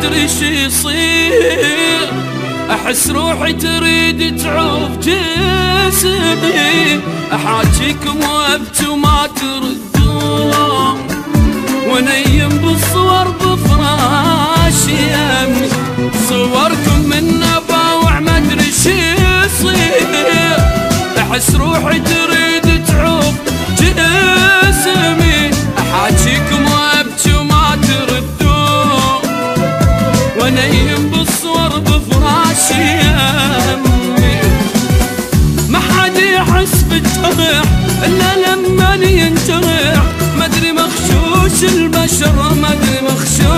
ادري شي يصير، احس روحي تريد تعوف جسمي، احاجيكم وابكي وما تردون، ونيم بالصور بفراشي يمي، صوركم من نباوع ما ادري شي يصير، احس روحي تريد تعوف جسمي، احاجيكم وابكي وما تردون، ونيم بالصور بفراشي يمي، ما حد يحس بالجرح الا لما ينجرح، ما ادري مخشوش البشر، ما ادري مخشوش